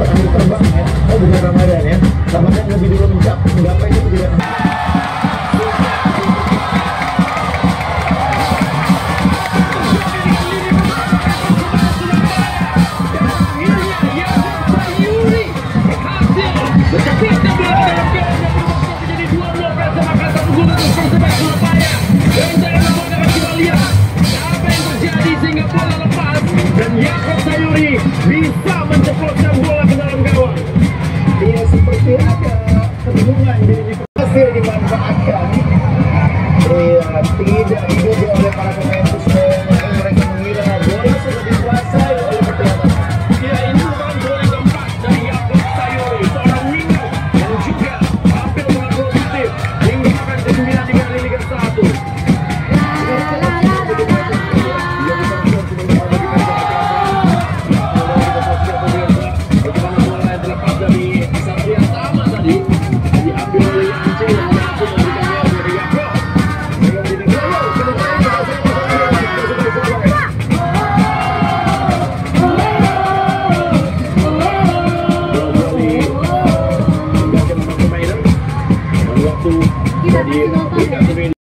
sempat ambil terbang ya. Oh bukan Ramadan ya. Ramadan lebih dulu menggapai itu tidak. Bisa menceplokkan bola ke dalam gawang. Iya, seperti ada kebingungan di hasil dimanfaatkan. Iya, tidak diduga oleh para pemain.